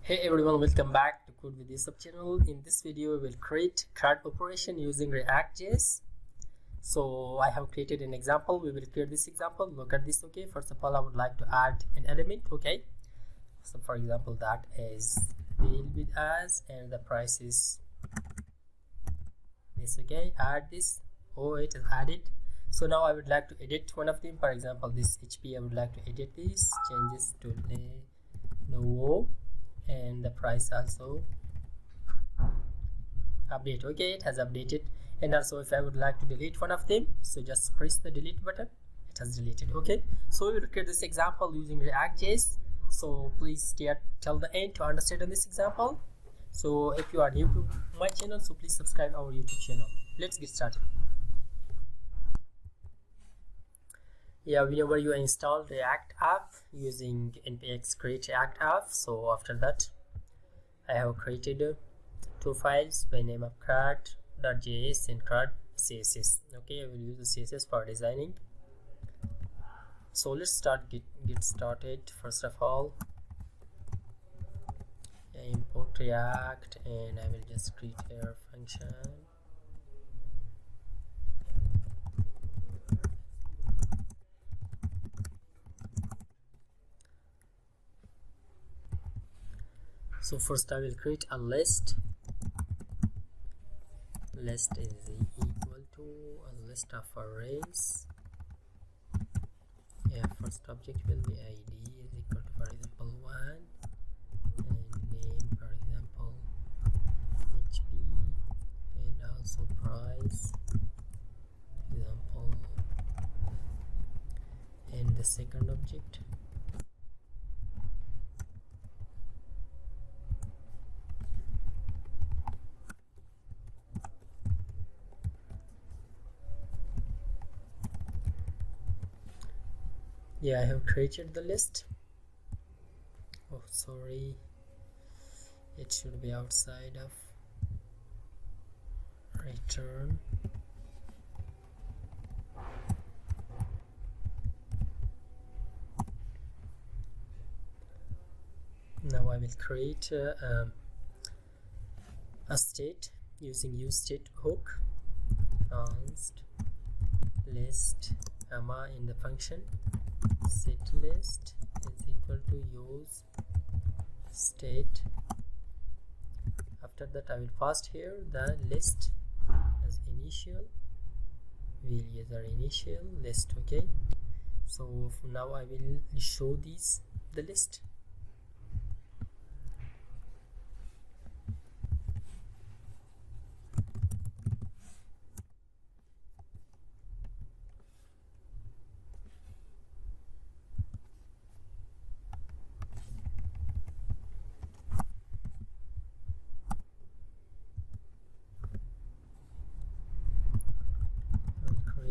Hey everyone, welcome back to CRUD with Yousaf channel. In this video, we will create CRUD operation using ReactJS. So I have created an example. We will create this example. Look at this. Okay, first of all, I would like to add an element. Okay, so for example, that is deal with us and the price is this. Okay, add this. Oh, it is added. So now I would like to edit one of them. For example, this HP, I would like to edit this, changes to no, and the price also update. Okay, it has updated. And also if I would like to delete one of them, so just press the delete button, it has deleted. Okay, so we will create this example using ReactJS. So please stay till the end to understand this example. So if you are new to my channel, so please subscribe our YouTube channel. Let's get started. Yeah, whenever you install React app using npx create React app, so after that I have created two files by name of crud.js and crud css. Okay, I will use the css for designing. So let's get started. First of all, I import React and I will just create a function. So first I will create a list. List is equal to a list of arrays. Yeah, first object will be id is equal to, for example, 1, and name, for example, HP, and also price, example, and the second object I have created the list. Oh, sorry, it should be outside of return. Now I will create a state using useState hook. Const list comma in the function set list is equal to use state. After that I will pass here the list as initial. We'll use our initial list. Okay, so now I will show the list.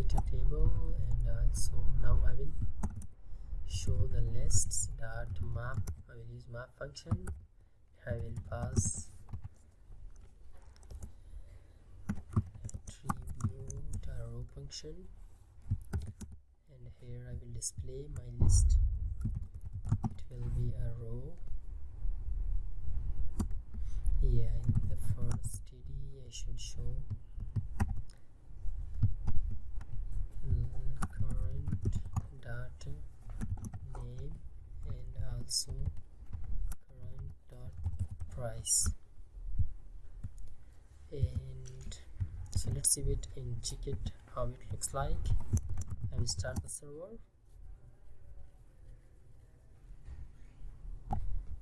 A table, and also now I will show the lists dot map. I will use map function. I will pass attribute a row function, and here I will display my list. It will be a row. Yeah, in the first TD I should show current dot name and also current dot price. And so let's see it and check it how it looks like. I will start the server,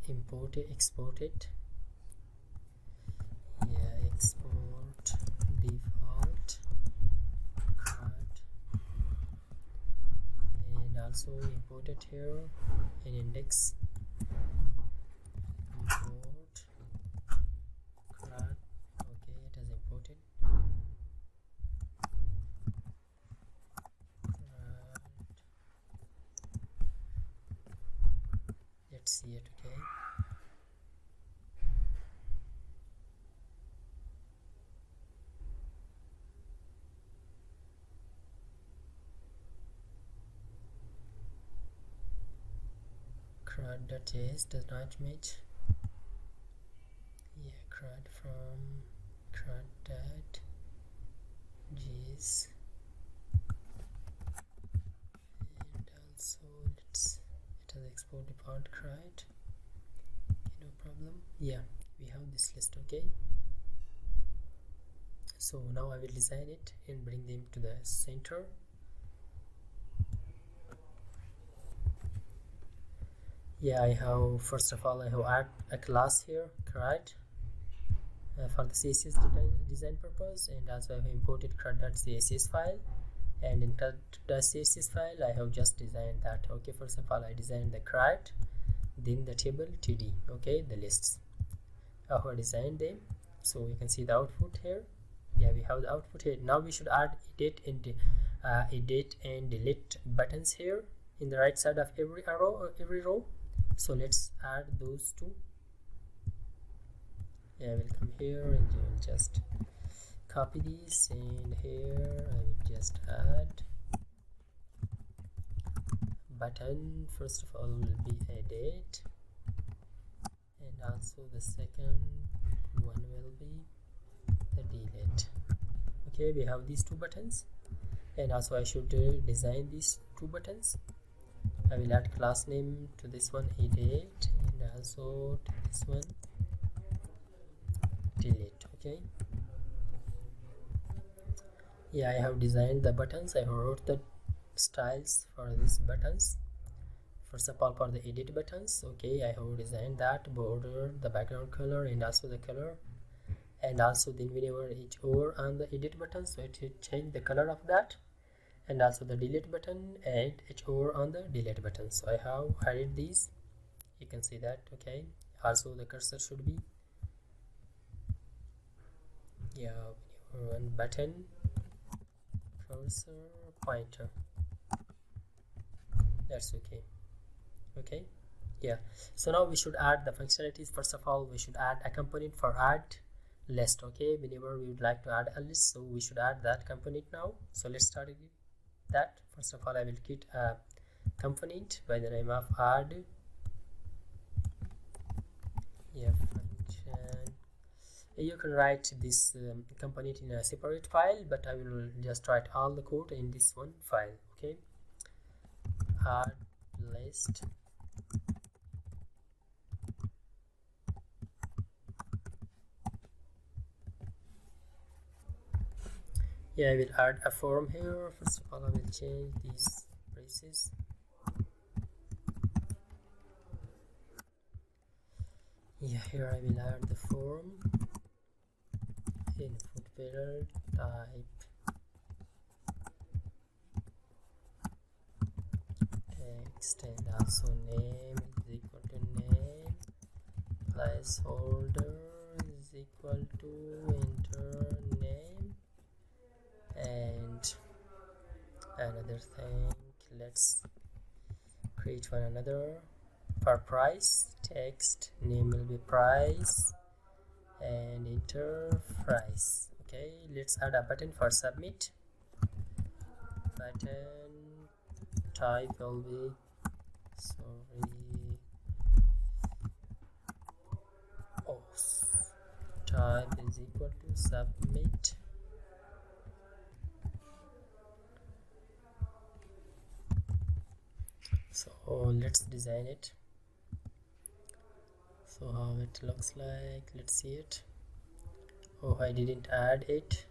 import it, export it. Yeah, export default also import it here in index, import CRUD. Okay, it has imported CRUD. Let's see it. Okay, CRUD.js does not match. CRUD from CRUD.js, and also let us export the font CRUD. No problem. Yeah, we have this list. Okay, so now I will design it and bring them to the center. Yeah, I have, first of all, I have add a class here, CRUD, for the CSS design purpose, and also I have imported CRUD.css file, and in CRUD.css file I have just designed that. Okay, first of all I designed the CRUD, then the table td, okay, the lists. I have designed them, so you can see the output here. Yeah, we have the output here. Now we should add edit and delete buttons here in the right side of every arrow or every row. So let's add those two. Yeah, I will come here and you will just copy this, and here I will just add button. First of all will be edit, and also the second one will be the delete. Okay, we have these two buttons, and also I should design these two buttons. I will add class name to this one, edit, and also to this one, delete. Okay, yeah, I have designed the buttons. I wrote the styles for these buttons. First of all, for the edit buttons, okay, I have designed that border, the background color, and also the color, and also then whenever it's over on the edit button, so it will change the color of that, and also the delete button and it's over on the delete button. So I have added these, you can see that. Okay, also the cursor should be, yeah, one button, cursor, pointer, that's okay. Okay, yeah, so now we should add the functionalities. First of all, we should add a component for add list. Okay, whenever we would like to add a list, so we should add that component now. So let's start with that. First of all, I will create a component by the name of add, yeah, function. You can write this component in a separate file, but I will just write all the code in this one file. Okay, add list, yeah, I will add a form here. First of all, I will change these braces. Yeah, here I will add the form, input field type text, and also name is equal to name, placeholder is equal to enter name, and another thing, let's create one another for price. Text name will be price and enter price. Okay, let's add a button for submit. Button type will be, type is equal to submit. So let's design it. So how it looks like, let's see it. Oh, I didn't add it.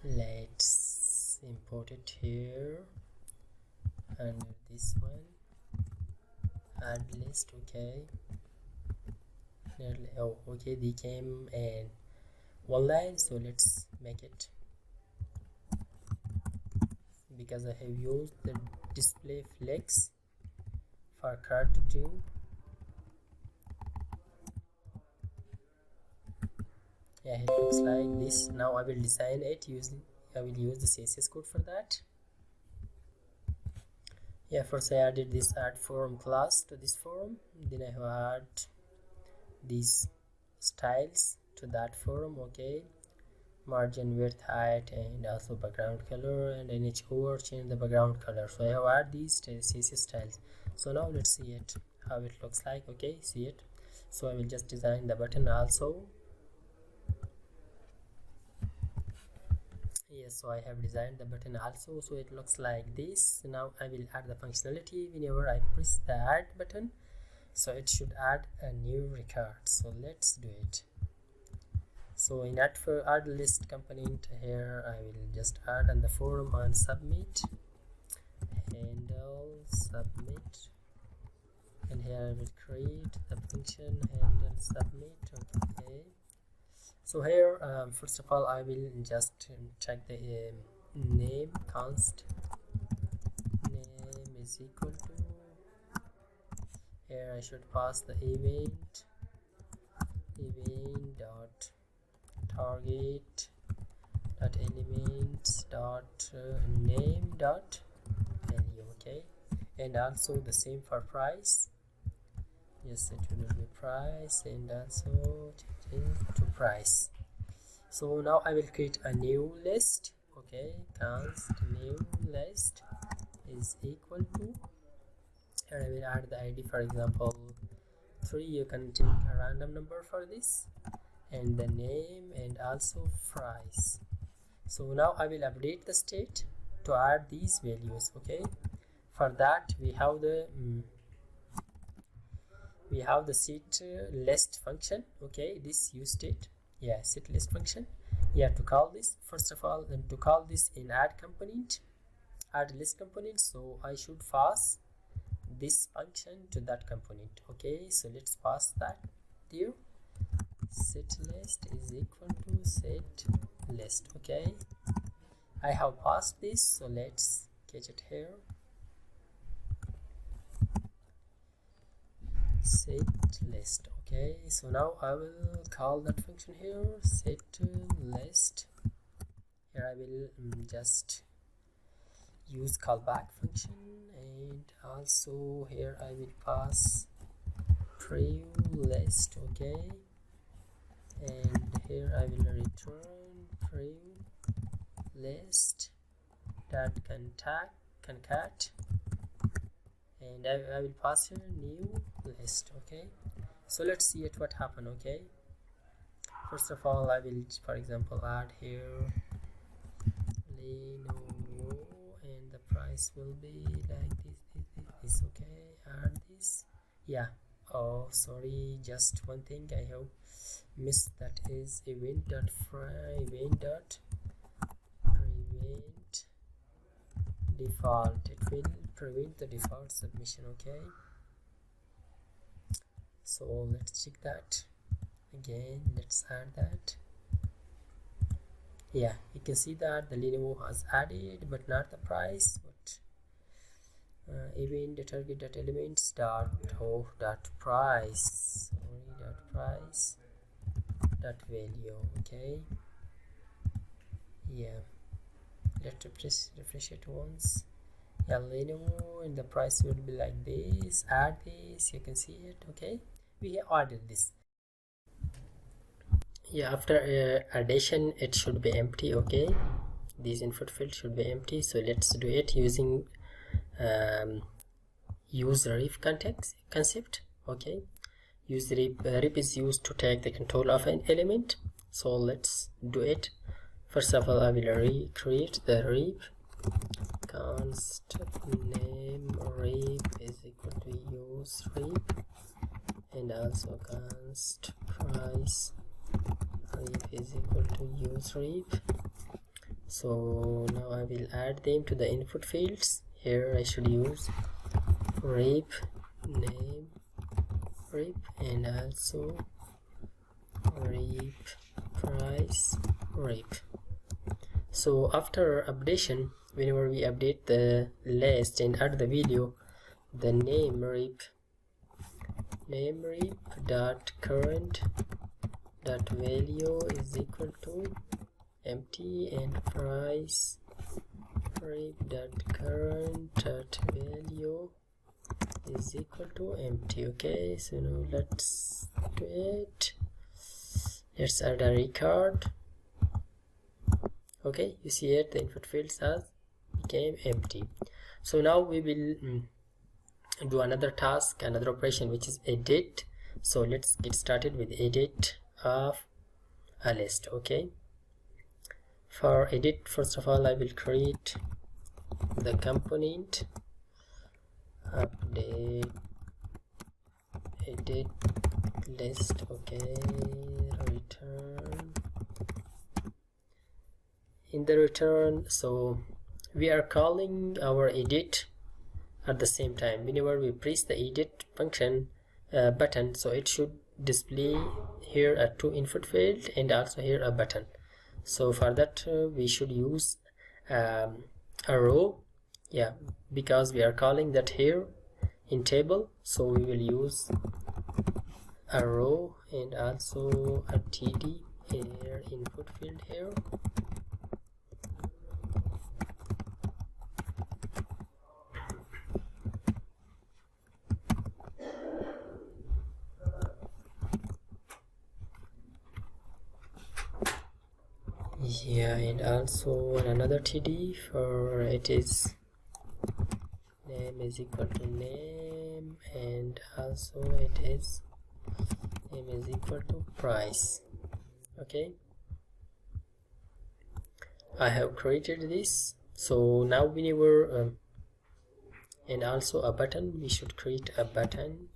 Let's import it here under this one, add list. Okay, oh, okay, they came in one line, so let's make it, because I have used the display flex for CRUD to do. Yeah, it looks like this. Now I will design it using, I will use the CSS code for that. Yeah, first I added this add form class to this form, then I have add these styles to that form. Okay, margin, width, height, and also background color, and in each over change the background color. So I have add these CSS styles. So now let's see it, how it looks like. Okay, see it. So I will just design the button also. Yes, so I have designed the button also, so it looks like this. Now I will add the functionality. Whenever I press the add button, so it should add a new record. So let's do it. So in add list component, here I will just add on the form on submit, handle submit, and here I will create the function handle submit. Okay, so here first of all I will just check the name const name is equal to, here I should pass the event dot target dot elements dot name dot value. Okay, and also the same for price. Yes, it will be price, and also to price. So now I will create a new list. Okay, const new list is equal to, and I will add the ID, for example 3. You can take a random number for this, and the name and also price. So now I will update the state to add these values. Okay, for that we have the set list function. Okay, this use state, yeah, set list function. Yeah, to call this, first of all, and to call this in add list component, so I should pass this function to that component. Okay, so let's pass that here. Set list is equal to set list. Okay, I have passed this, so let's catch it here. Set list. Okay, so now I will call that function here, set list. Here I will just use callback function, and also here I will pass preview list. Okay, and here I will return preview list dot concat, and I will pass here new list. Okay, so let's see it what happened. Okay, first of all I will, for example, add here Lenovo, and the price will be like this. Okay, add this. Yeah, oh sorry, just one thing I have missed, that is event dot prevent default. It will prevent the default submission. Okay, so let's check that again. Let's add that. Yeah, you can see that the Lenovo has added, but not the price. But event target dot elements dot price, sorry, dot price dot value. Okay, yeah, let's refresh it once. Yeah, Lenovo, and the price will be like this. Add this, you can see it. Okay, we have added this. Yeah, after addition it should be empty. Okay, this input field should be empty, so let's do it using use ref concept. Okay, ref is used to take the control of an element, so let's do it. First of all I will recreate the ref. Const name ref is equal to use ref, and also const price ref is equal to use ref. So now I will add them to the input fields. Here I should use ref name ref, and also ref price ref. So after updation, whenever we update the list and add the value, the name ref dot current dot value is equal to empty, and price ref dot current dot value is equal to empty. Okay, so now let's do it. Let's add a record. Okay, you see it, the input fields has became empty. So now we will do another task, another operation, which is edit. So let's get started with edit of a list. Okay, for edit, first of all I will create the component update edit list. Okay, return. In the return, so we are calling our edit at the same time. Whenever we press the edit function button, so it should display here a to input field and also here a button. So for that we should use a row, yeah, because we are calling that here in table, so we will use a row and also a td here input field here. Yeah, and also another td for it is name is equal to name, and also it is name is equal to price. Okay, I have created this. So now whenever and also a button, we should create a button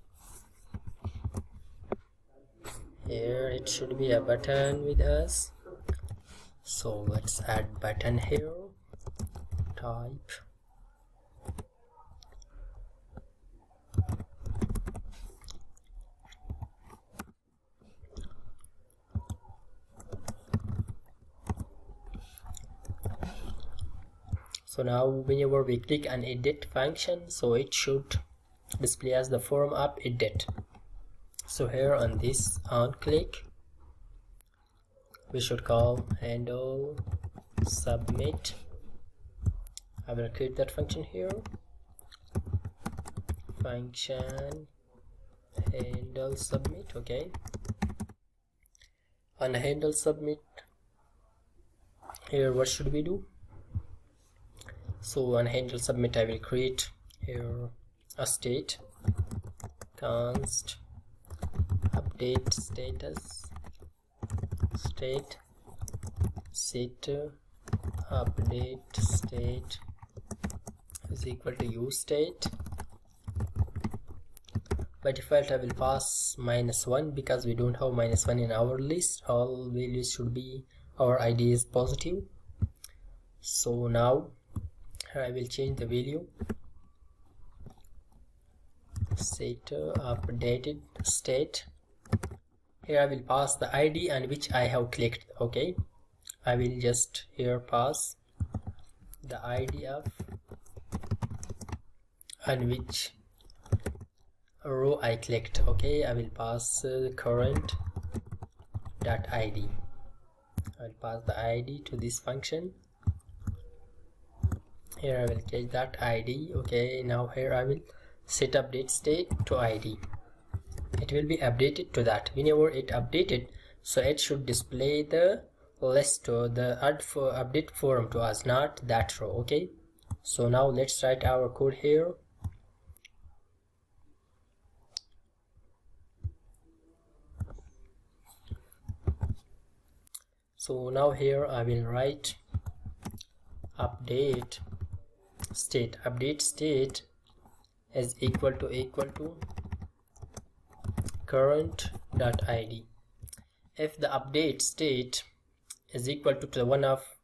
here. It should be a button with us. So let's add button here, type so now whenever we click an edit function, so it should display as the form up edit. So here on this on click, we should call handle submit. I will create that function here, function handle submit. Okay, on handle submit here what should we do? So on handle submit I will create here a state const update status state set update state is equal to use state. By default I will pass -1 because we don't have -1 in our list. All values should be, our ID is positive. So now I will change the value, set updated state. Here I will pass the ID on which I have clicked. Okay, I will just here pass the ID of on which row I clicked. Okay, I will pass current dot ID. I will pass the ID to this function. Here I will get that ID. Okay, now here I will set update state to ID. It will be updated to that. Whenever it updated, so it should display the list or the update form to us, not that row. Okay, so now let's write our code here. So now here I will write update state is equal to current dot ID. If the update state is equal to the one of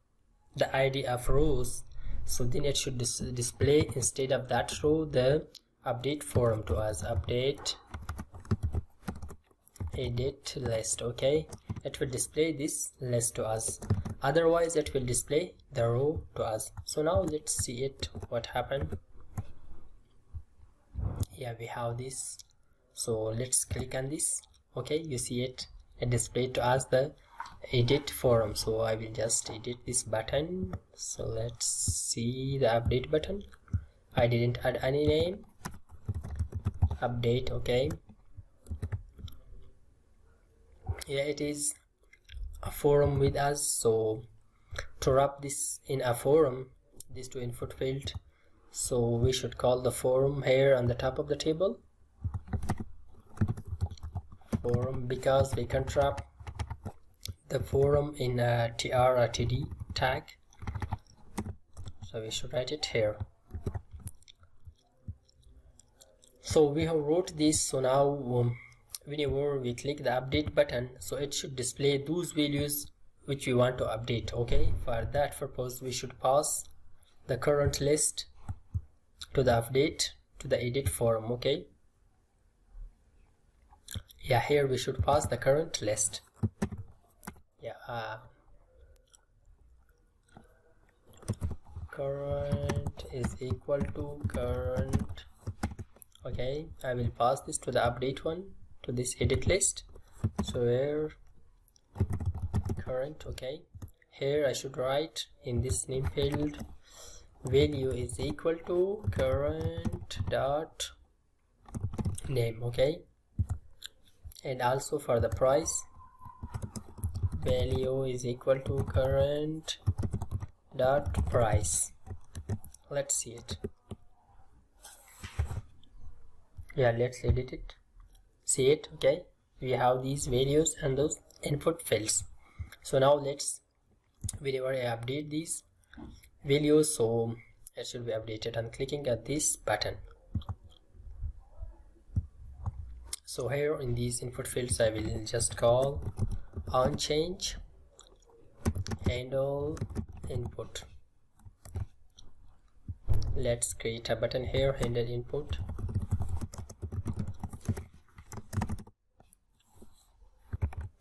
the ID of rows, so then it should display instead of that row the update form to us, update edit list. Okay, it will display this list to us, otherwise it will display the row to us. So now let's see it what happened. Yeah, we have this. So let's click on this. Okay, you see it displayed to us the edit form. So I will just edit this button. So let's see the update button. I didn't add any name. Update. Okay, yeah, it is a forum with us. So to wrap this in a forum, this to input field, so we should call the forum here on the top of the table. forum, because we can trap the forum in a tr or td tag, so we should write it here. So we have wrote this. So now whenever we click the update button, so it should display those values which we want to update. Okay, for that purpose we should pass the current list to the update to the edit forum. Okay, yeah, here we should pass the current list. Yeah, current is equal to current. Okay, I will pass this to the update one, to this edit list. So here current. Okay, here I should write in this name field, value is equal to current dot name. Okay, and also for the price, value is equal to current dot price. Let's see it. Yeah, let's edit it, see it. Okay, we have these values and those input fields. So now let's, whenever I update these values, so it should be updated on clicking at this button. So here in these input fields I will just call on change handle input. Let's create a button here, handle input.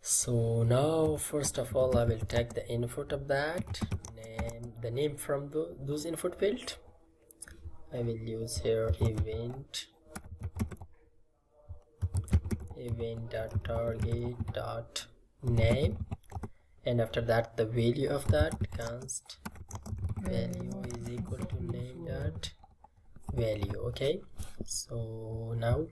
So now first of all I will take the input of that name, the name from those input field. I will use here event.target.name, and after that the value of that const value is equal to name dot value. Okay, so now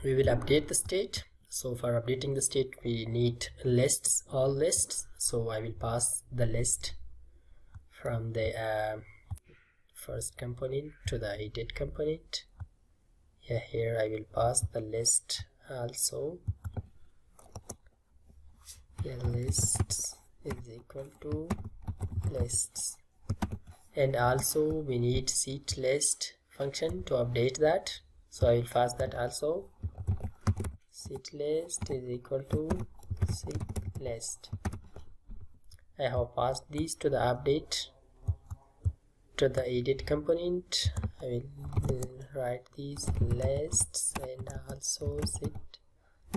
we will update the state. So for updating the state we need lists, all lists. So I will pass the list from the first component to the edit component. Yeah, here I will pass the list also. Yeah, lists is equal to lists, and also we need set list function to update that. So I will pass that also. Set list is equal to set list. I have passed these to the update to the edit component. I will write these lists and also set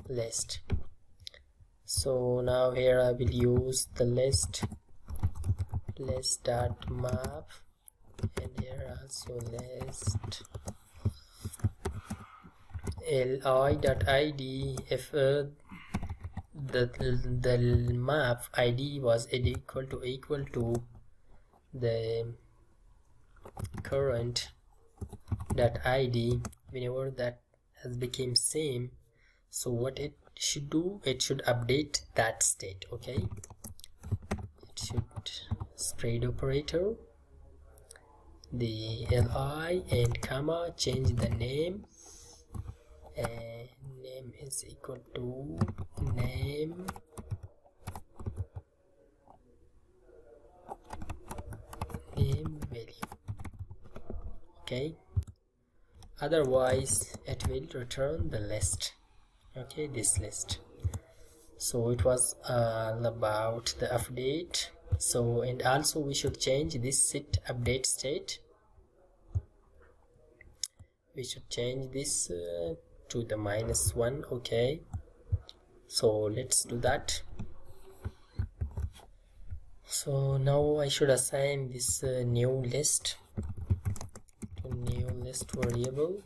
list. So now here I will use the list dot map, and here also list li.id if the map id was equal to the current dot id. Whenever that has become same, so what it should do, it should update that state. Okay, it should spread operator, the li and comma, change the name, and name is equal to name value. Okay, otherwise it will return the list. Okay, this list. So it was all about the update. So, and also we should change this set update state. We should change this to the -1. Okay, so let's do that. So now I should assign this new list to new list variable,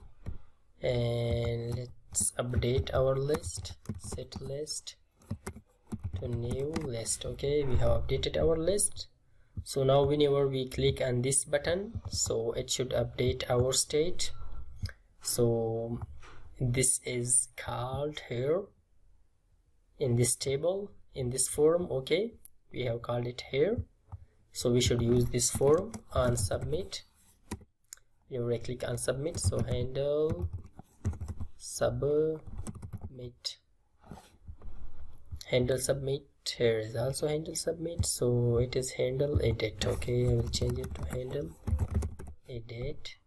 and let's update our list, set list to new list. Okay, we have updated our list. So now whenever we click on this button, so it should update our state. So this is called here in this table, in this form. Okay, we have called it here, so we should use this form on submit. You right click on submit, so handle submit, handle submit. Here is also handle submit, so it is handle edit. Okay, I will change it to handle edit.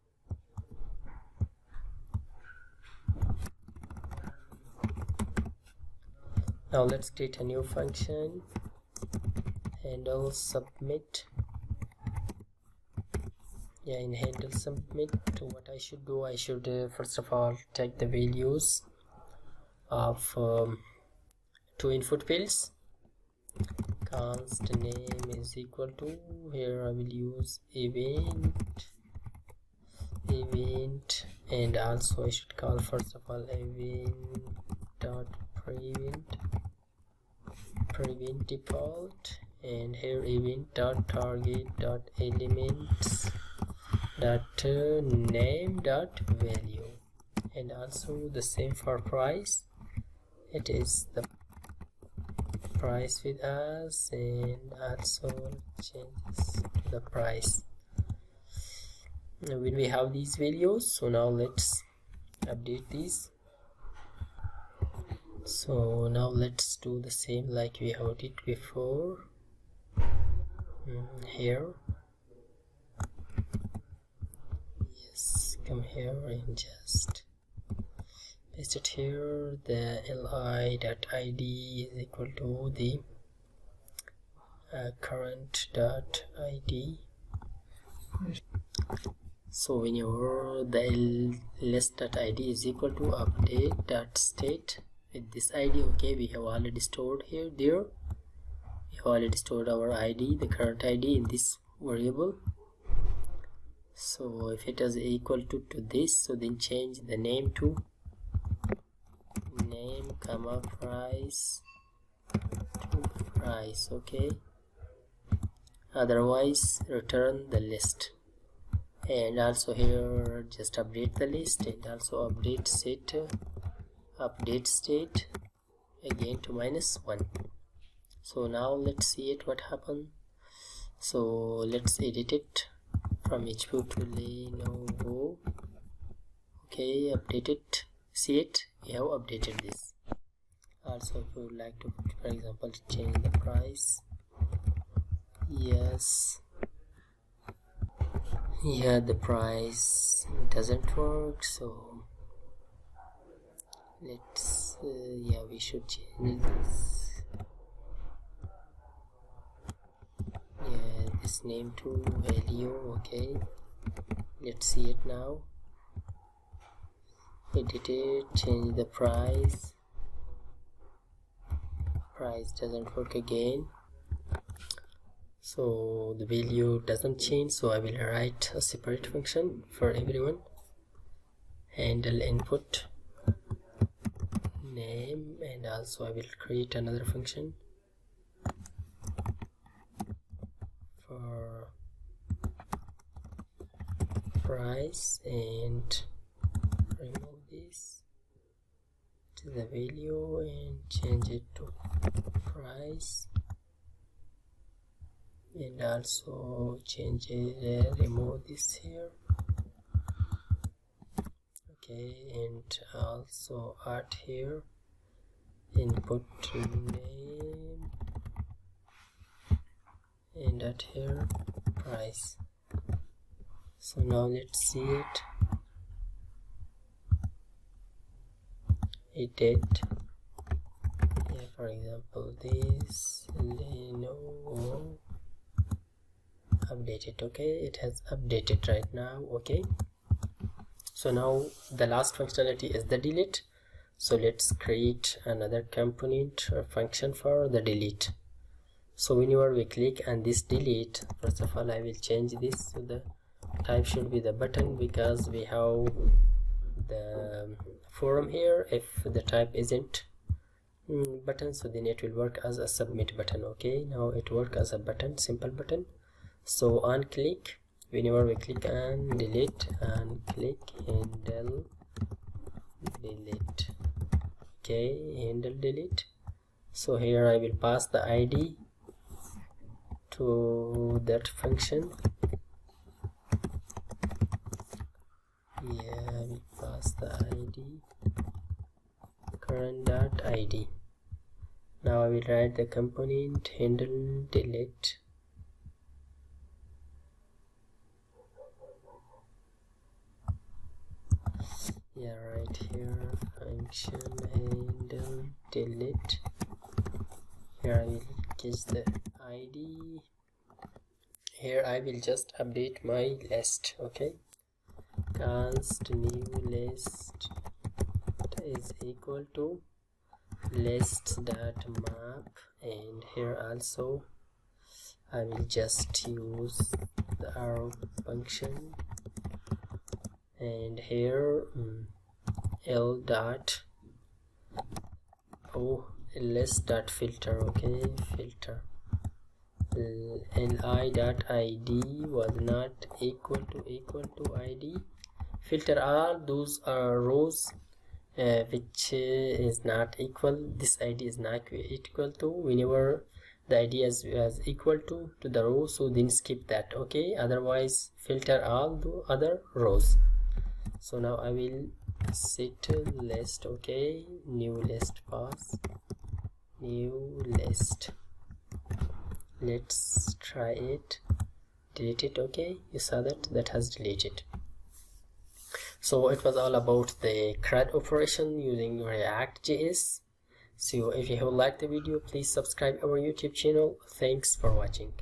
Now let's create a new function, handle submit. Yeah, in handle submit, what I should do, I should first of all take the values of two input fields. Const name is equal to, here I will use event, and also I should call first of all event.prevent default, and here event.target.elements.name.value, and also the same for price. It is the price with us, and also changes to the price when we have these values. So now let's update these. So now let's do the same like we have did before. Here, yes, come here and just paste it here. The li.id is equal to the current.id. So whenever the ls.id is equal to update.state with this id, okay, we have already stored here, there we have already stored our id, the current id, in this variable. So if it is equal to this, so then change the name to name comma price to price, okay, otherwise return the list. And also here just update the list, and also update state again to -1. So now let's see it what happened. So let's edit it from HP to Lenovo. Okay, update it, see it, we have updated this. Also if you would like to, for example, change the price, yes, yeah, the price doesn't work, so let's yeah, we should change this, yeah, this name to value. Okay, let's see it now. Edit it, change the price doesn't work again, so the value doesn't change. So I will write a separate function for everyone. Handle input name, and also I will create another function for price, and remove this to the value and change it to price, and also change it, remove this here, okay, and also add here input name, and add here price. So now let's see it. Edit, yeah, for example this Lenovo, update it. Okay, it has updated right now. Okay, so now the last functionality is the delete. So let's create another component or function for the delete. So whenever we click on this delete, first of all I will change this, so the type should be the button, because we have the forum here. If the type isn't button, so then it will work as a submit button. Okay, now it works as a button, simple button. So on click, whenever we click on delete, and click handle delete, okay, handle delete. So here I will pass the id to that function, yeah, I will pass the id run.id. Now I will write the component handle delete. Yeah, right here function handle delete. Here I will give the id. Here I will just update my list. Okay, const new list is equal to list.map, and here also I will just use the arrow function, and here l dot list dot filter. Okay, filter li dot id was not equal to id. Filter all those rows which is not equal. This id is not equal to. Whenever the id is equal to the row, so then skip that. Okay, otherwise filter all the other rows. So now I will set list. Okay, new list pass, new list. Let's try it. Delete it. Okay, you saw that has deleted. So it was all about the CRUD operation using ReactJS. So if you have liked the video, please subscribe our YouTube channel. Thanks for watching.